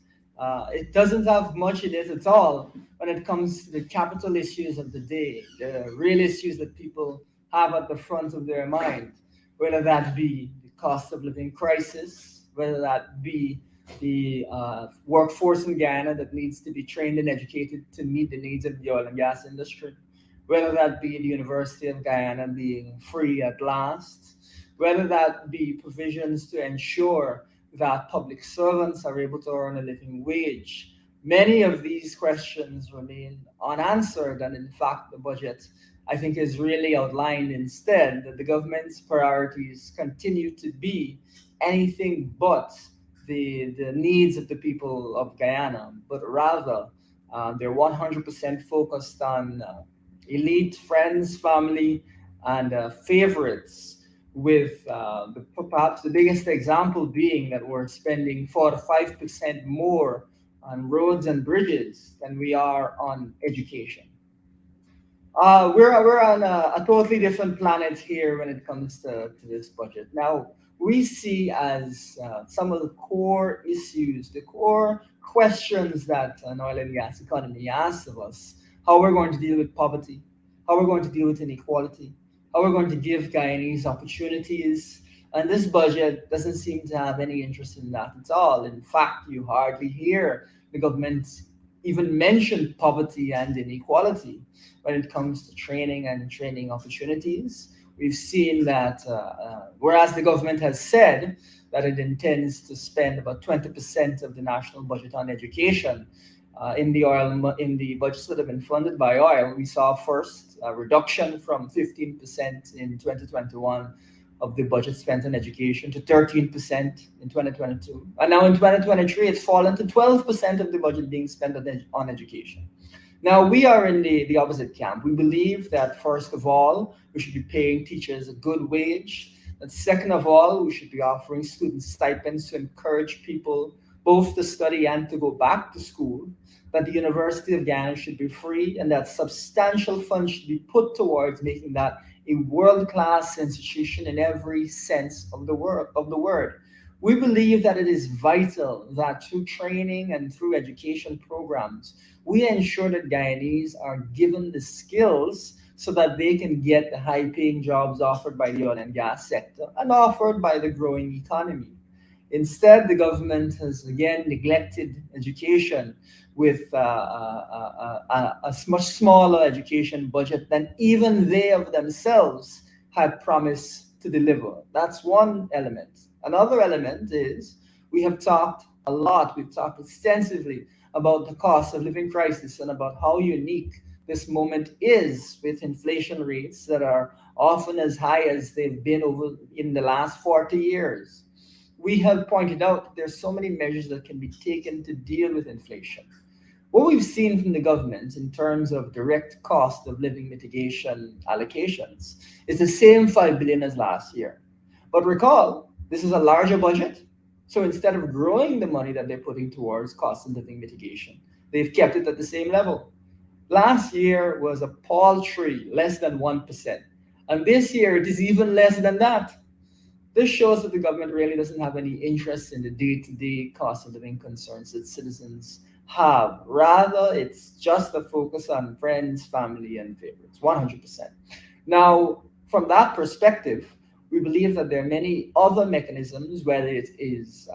it doesn't have much in it at all when it comes to the capital issues of the day, the real issues that people have at the front of their mind, whether that be the cost of living crisis, whether that be the workforce in Guyana that needs to be trained and educated to meet the needs of the oil and gas industry, whether that be the University of Guyana being free at last, whether that be provisions to ensure that public servants are able to earn a living wage. Many of these questions remain unanswered, and in fact, the budget, I think, is really outlined instead that the government's priorities continue to be anything but the needs of the people of Guyana, but rather they're 100% focused on elite, friends, family, and favorites, with perhaps the biggest example being that we're spending 4 to 5% more on roads and bridges than we are on education. We're on a totally different planet here when it comes to this budget. Now, we see as some of the core issues, the core questions that an oil and gas economy asks of us, how we're going to deal with poverty, how we're going to deal with inequality, how we're going to give Guyanese opportunities. And this budget doesn't seem to have any interest in that at all. In fact, you hardly hear the government even mention poverty and inequality when it comes to training and training opportunities. We've seen that whereas the government has said that it intends to spend about 20% of the national budget on education, in the budgets that have been funded by oil, we saw first a reduction from 15% in 2021 of the budget spent on education to 13% in 2022. And now in 2023, it's fallen to 12% of the budget being spent on education. Now, we are in the opposite camp. We believe that, first of all, we should be paying teachers a good wage. And second of all, we should be offering students stipends to encourage people both to study and to go back to school, that the University of Guyana should be free, and that substantial funds should be put towards making that a world-class institution in every sense of the word. We believe that it is vital that through training and through education programs, we ensure that Guyanese are given the skills so that they can get the high-paying jobs offered by the oil and gas sector and offered by the growing economy. Instead, the government has again neglected education with a much smaller education budget than even they of themselves had promised to deliver. That's one element. Another element is we've talked extensively about the cost of living crisis and about how unique this moment is with inflation rates that are often as high as they've been over in the last 40 years. We have pointed out that there's so many measures that can be taken to deal with inflation. What we've seen from the government in terms of direct cost of living mitigation allocations is the same 5 billion as last year. But recall, this is a larger budget. So instead of growing the money that they're putting towards cost of living mitigation, they've kept it at the same level. Last year was a paltry less than 1%. And this year it is even less than that. This shows that the government really doesn't have any interest in the day-to-day cost of living concerns that citizens have. Rather, it's just a focus on friends, family, and favorites, 100%. Now, from that perspective, we believe that there are many other mechanisms, whether it is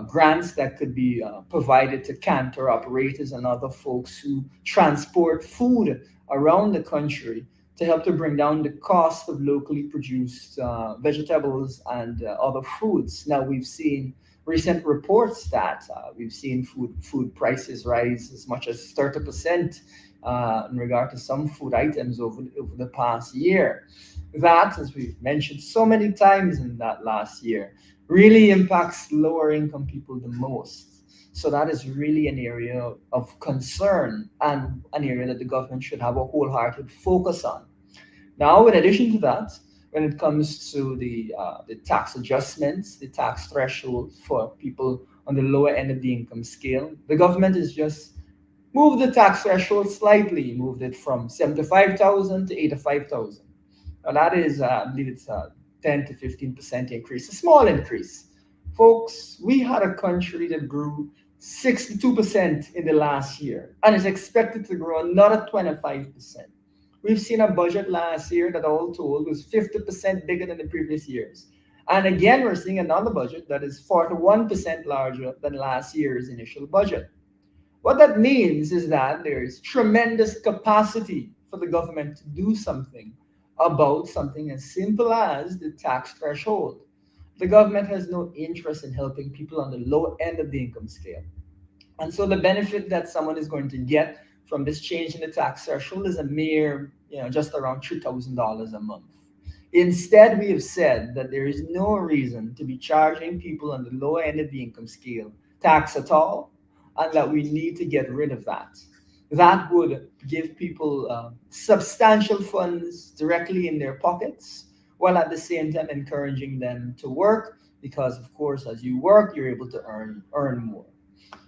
grants that could be provided to canter operators and other folks who transport food around the country to help to bring down the cost of locally produced vegetables and other foods. Now, we've seen recent reports that we've seen food prices rise as much as 30% in regard to some food items over the past year. That, as we've mentioned so many times in that last year, really impacts lower income people the most. So that is really an area of concern and an area that the government should have a wholehearted focus on. Now, in addition to that, when it comes to the tax adjustments, the tax threshold for people on the lower end of the income scale, the government has just moved the tax threshold slightly, moved it from 75,000 to 85,000. Now that is, I believe it's a 10 to 15% increase, a small increase. Folks, we had a country that grew 62% in the last year and is expected to grow another 25%. We've seen a budget last year that all told was 50% bigger than the previous years. And again, we're seeing another budget that is 41% larger than last year's initial budget. What that means is that there is tremendous capacity for the government to do something about something as simple as the tax threshold. The government has no interest in helping people on the low end of the income scale. And so the benefit that someone is going to get from this change in the tax threshold is a mere, just around $3,000 a month. Instead, we have said that there is no reason to be charging people on the lower end of the income scale tax at all, and that we need to get rid of that. That would give people substantial funds directly in their pockets, while at the same time encouraging them to work, because of course, as you work, you're able to earn more.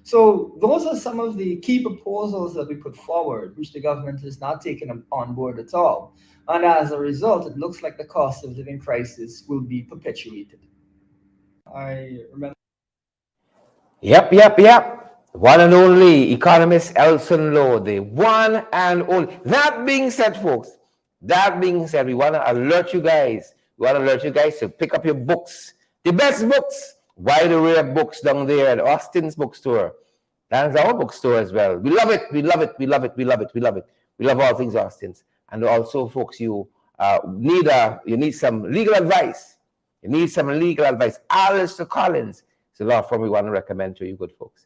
So those are some of the key proposals that we put forward, which the government has not taken on board at all. And as a result, it looks like the cost of living crisis will be perpetuated. I remember. Yep. One and only economist Elson Lowe, the one and only. That being said, folks, we want to alert you guys. To pick up your books, the best books, wide array of books down there at Austin's bookstore. That's our bookstore as well. We love it. We love all things Austin's. And also, folks, you need some legal advice. Alistair Collins is a law firm we want to recommend to you, good folks.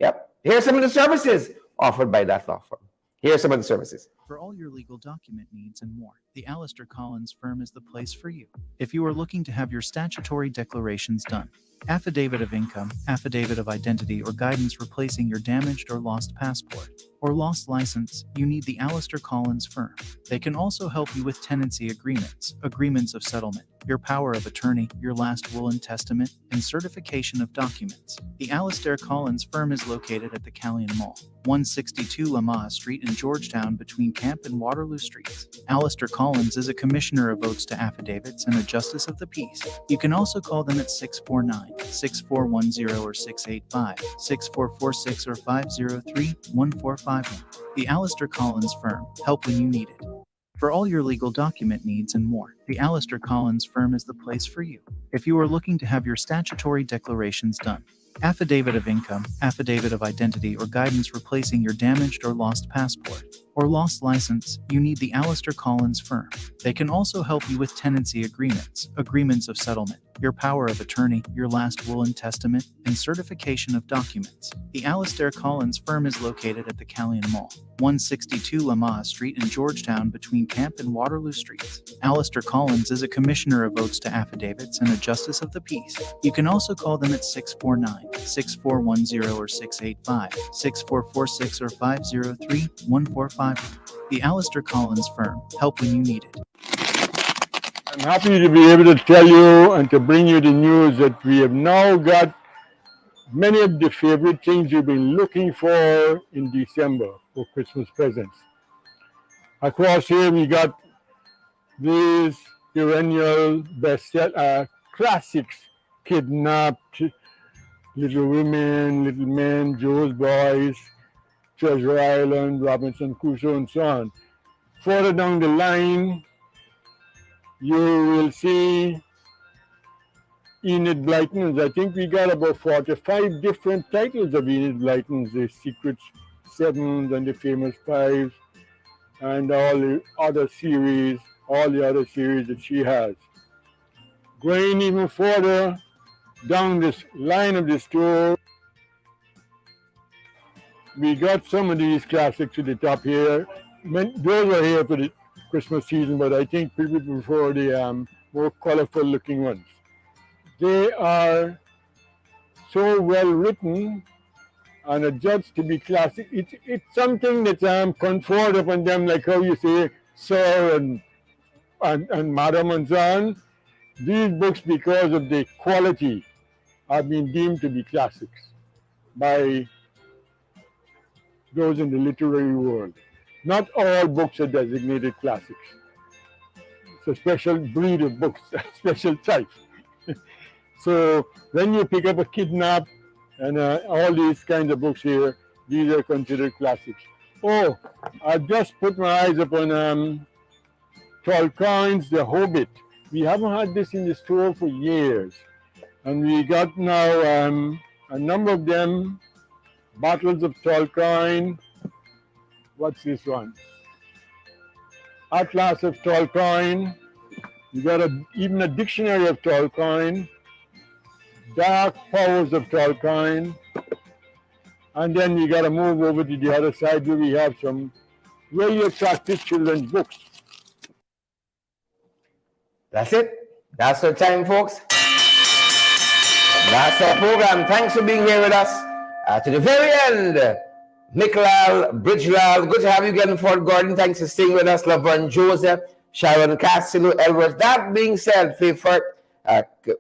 Yep. Here's some of the services offered by that law firm. Here are some of the services. For all your legal document needs and more, the Alistair Collins firm is the place for you. If you are looking to have your statutory declarations done, affidavit of income, affidavit of identity, or guidance replacing your damaged or lost passport or lost license, you need the Alistair Collins firm. They can also help you with tenancy agreements, agreements of settlement, your power of attorney, your last will and testament, and certification of documents. The Alistair Collins firm is located at the Callion Mall, 162 Lamar Street in Georgetown between Camp and Waterloo Streets. Alistair Collins is a commissioner of votes to affidavits and a justice of the peace. You can also call them at 649-6410 or 685-6446 or 503-1451. The Alistair Collins firm, help when you need it. For all your legal document needs and more, the Alistair Collins firm is the place for you. If you are looking to have your statutory declarations done, affidavit of income, affidavit of identity, or guidance replacing your damaged or lost passport or lost license, you need the Alistair Collins firm. They can also help you with tenancy agreements, agreements of settlement, your power of attorney, your last will and testament, and certification of documents. The Alistair Collins firm is located at the Callion Mall, 162 Lamar Street in Georgetown between Camp and Waterloo Streets. Alistair Collins is a commissioner of votes to affidavits and a justice of the peace. You can also call them at 649-6410 or 685-6446 or 503-1451. The Alistair Collins firm, help when you need it. I'm happy to be able to tell you and to bring you the news that we have now got many of the favorite things you've been looking for in December for Christmas presents. Across here we got these perennial classics: Kidnapped, Little Women, Little Men, Joe's Boys, Treasure Island, Robinson Crusoe, and so on. Further down the line, you will see Enid Blyton's. I think we got about 45 different titles of Enid Blyton's, the Secret Sevens and the Famous Fives, and all the other series that she has. Going even further down this line of the store, we got some of these classics to the top here. Those are here for the Christmas season, but I think people prefer the more colorful looking ones. They are so well written and adjudged to be classic. It's something that conferred upon them, like how you say sir and madam and so on. These books, because of the quality, have been deemed to be classics by those in the literary world. Not all books are designated classics. It's a special breed of books, a special type. So when you pick up a Kidnap and all these kinds of books here, these are considered classics. Oh, I just put my eyes upon Tolkien's The Hobbit. We haven't had this in the store for years. And we got now a number of them. Battles of Tolkien. What's this one? Atlas of Tolkien. You got even a dictionary of Tolkien. Dark Powers of Tolkien. And then you got to move over to the other side where we have some really attractive children's books. That's it. That's our time, folks. That's our program. Thanks for being here with us. To the very end, Nicolal, Bridgelal, good to have you again, Fort Gordon. Thanks for staying with us. Laverne Joseph, Sharon Castillo, Edwards. That being said, Favorite,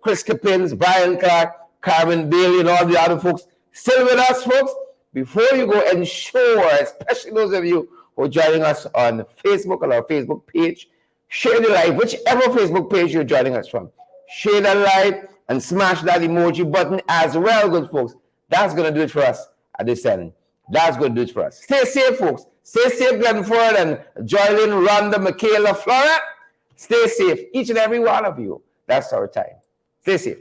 Chris Kippins, Brian Clark, Carmen Bailey, and all the other folks still with us, folks. Before you go, ensure, especially those of you who are joining us on Facebook or our Facebook page, share the live, whichever Facebook page you're joining us from. Share that live and smash that emoji button as well, good folks. That's going to do it for us at this end. That's going to do it for us. Stay safe, folks. Stay safe, Glenford and Joylyn, Rhonda, Michaela, Flora. Stay safe, each and every one of you. That's our time. Stay safe.